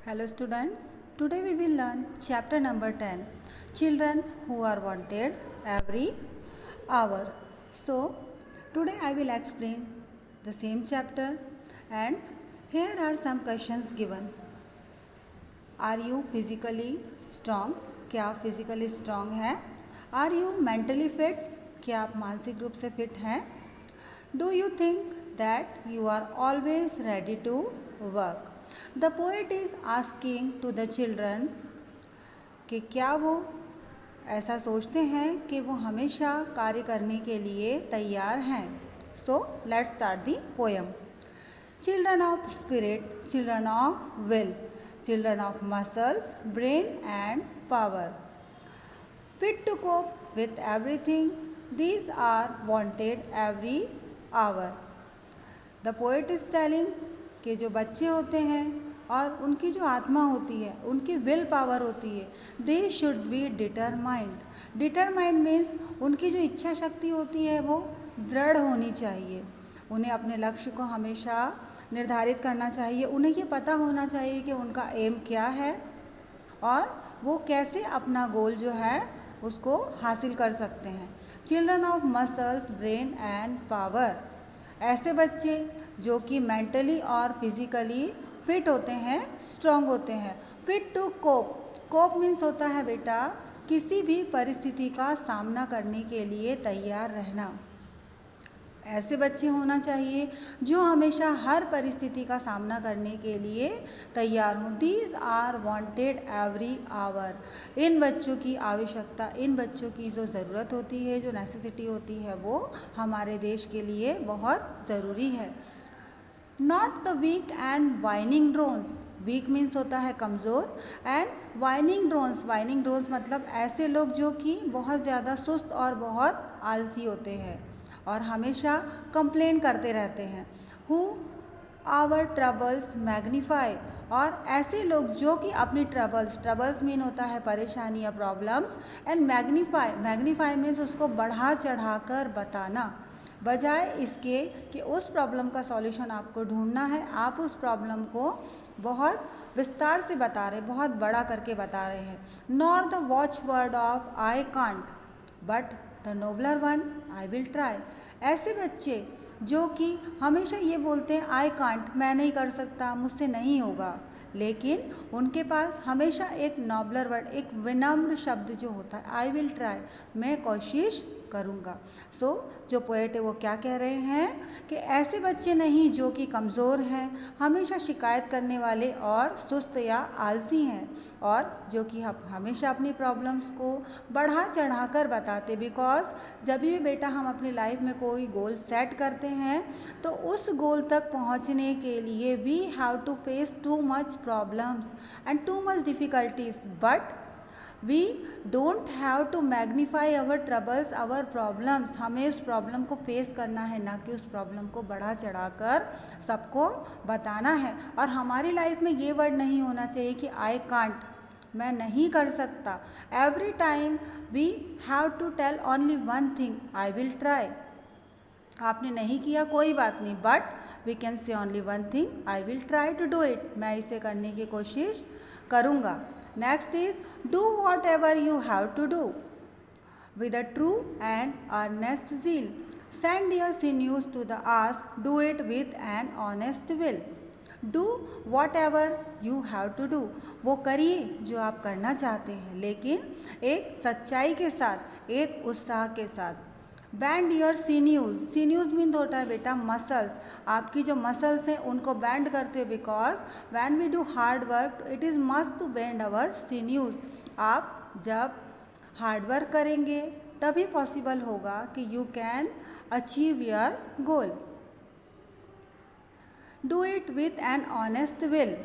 Hello students, today we will learn chapter number 10, Children who are wanted every hour. So, today I will explain the same chapter and here are some questions given. Are you physically strong? क्या आप physically strong हैं? Are you mentally fit? क्या आप मानसिक रूप से fit हैं? Do you think that you are always ready to work? The poet is asking to the children कि क्या वो ऐसा सोचते हैं कि वो हमेशा कार्य करने के लिए तैयार हैं. So let's start the poem. Children of spirit, children of will, children of muscles, brain and power, fit to cope with everything, these are wanted every hour. The poet is telling कि जो बच्चे होते हैं और उनकी जो आत्मा होती है, उनकी विल पावर होती है, they should be determined. Determined means उनकी जो इच्छा शक्ति होती है वो दृढ़ होनी चाहिए. उन्हें अपने लक्ष्य को हमेशा निर्धारित करना चाहिए. उन्हें ये पता होना चाहिए कि उनका एम क्या है और वो कैसे अपना गोल जो है उसको हासिल कर सकते हैं. Children of muscles, brain and power, ऐसे बच्चे जो कि मेंटली और फिजिकली फिट होते हैं, स्ट्रांग होते हैं. Fit to cope, cope means होता है बेटा किसी भी परिस्थिति का सामना करने के लिए तैयार रहना. ऐसे बच्चे होना चाहिए जो हमेशा हर परिस्थिति का सामना करने के लिए तैयार हों. These are wanted every hour, इन बच्चों की आवश्यकता, इन बच्चों की जो ज़रूरत होती है, जो नेसेसिटी होती है, वो हमारे देश के लिए बहुत ज़रूरी है. Not the weak and whining drones, weak means होता है कमज़ोर and whining drones, whining drones मतलब ऐसे लोग जो कि बहुत ज़्यादा सुस्त और बहुत आलसी होते हैं और हमेशा कंप्लेन करते रहते हैं. हु आवर ट्रबल्स मैग्नीफाई, और ऐसे लोग जो कि अपनी ट्रबल्स मीन होता है परेशानी या प्रॉब्लम्स, एंड मैग्नीफाई मीन्स उसको बढ़ा चढ़ा कर बताना. बजाय इसके कि उस प्रॉब्लम का सॉल्यूशन आपको ढूंढना है, आप उस प्रॉब्लम को बहुत विस्तार से बता रहे, बहुत बड़ा करके बता रहे हैं. Nor the watch word of I can't but the नोबलर one I will try, ऐसे बच्चे जो कि हमेशा ये बोलते हैं आई कांट, मैं नहीं कर सकता, मुझसे नहीं होगा, लेकिन उनके पास हमेशा एक नॉबलर वर्ड, एक विनम्र शब्द जो होता है आई विल ट्राई, मैं कोशिश करूँगा. सो जो पोएट है वो क्या कह रहे हैं कि ऐसे बच्चे नहीं जो कि कमज़ोर हैं, हमेशा शिकायत करने वाले और सुस्त या आलसी हैं, और जो कि हमेशा अपनी प्रॉब्लम्स को बढ़ा चढ़ा कर बताते. बिकॉज जब भी बेटा हम अपनी लाइफ में कोई गोल सेट करते हैं तो उस गोल तक पहुंचने के लिए we have to face too much problems and too much difficulties, but we don't have to magnify our troubles, our problems. हमें उस प्रॉब्लम को फेस करना है, ना कि उस प्रॉब्लम को बढ़ा चढ़ाकर सबको बताना है. और हमारी लाइफ में ये वर्ड नहीं होना चाहिए कि आई कांट, मैं नहीं कर सकता. Every time we have to tell only one thing, I will try. आपने नहीं किया कोई बात नहीं, but we can say only one thing, I will try to do it, मैं इसे करने की कोशिश करूँगा. Next is do whatever you have to do with a true and earnest zeal. Send your sinews to the ask, do it with an honest will. Do whatever you have to do, वो करिए जो आप करना चाहते हैं, लेकिन एक सच्चाई के साथ, एक उत्साह के साथ. बैंड योर सीन्यूज़, सीन्यूज़ मीन होता है बेटा मसल्स, आपकी जो मसल्स हैं उनको बैंड करते हो. Because when we do hard work it is must to bend our sinews. आप जब हार्ड वर्क करेंगे तभी पॉसिबल होगा कि you can achieve your goal. Do it with an honest will,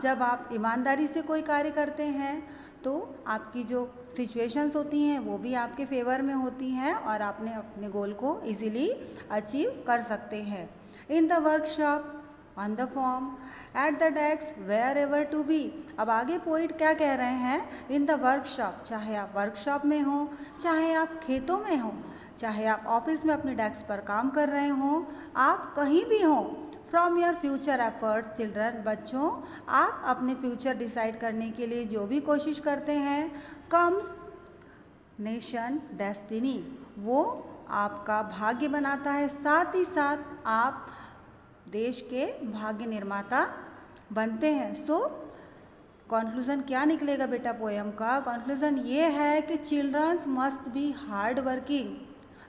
जब आप ईमानदारी से कोई कार्य करते हैं तो आपकी जो सिचुएशंस होती हैं वो भी आपके फेवर में होती हैं और आपने अपने गोल को इजीली अचीव कर सकते हैं. In the workshop, on the farm, at the desk, wherever to be. अब आगे पोइट क्या कह रहे हैं, इन द वर्कशॉप, चाहे आप वर्कशॉप में हों, चाहे आप खेतों में हों, चाहे आप ऑफिस में अपने डेस्क पर काम कर रहे हों, आप कहीं भी हों, from your future efforts children, बच्चों आप अपने फ्यूचर डिसाइड करने के लिए जो भी कोशिश करते हैं, कम्स नेशन डेस्टिनी, वो आपका भाग्य बनाता है, साथ ही साथ आप देश के भाग्य निर्माता बनते हैं। सो कॉन्क्लूज़न क्या निकलेगा बेटा पोएम का? कॉन्क्लूज़न ये है कि childrens must be hard working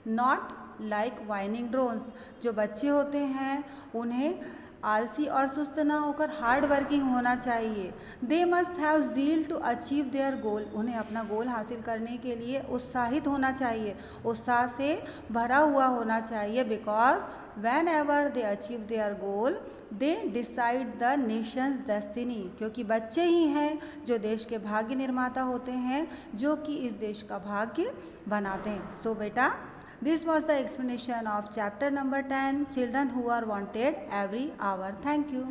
not like whining drones. जो बच्चे होते हैं उन्हें आलसी और सुस्त ना होकर हार्ड वर्किंग होना चाहिए। They must have zeal to achieve their goal, उन्हें अपना गोल हासिल करने के लिए उत्साहित होना चाहिए, उत्साह से भरा हुआ होना चाहिए। Because when ever they achieve their goal they decide the Nations destiny, क्योंकि बच्चे ही हैं जो देश के भाग्य निर्माता होते हैं, जो कि इस देश का भाग्य बनाते हैं। सो बेटा, this was the explanation of chapter number 10, children who are wanted every hour. Thank you.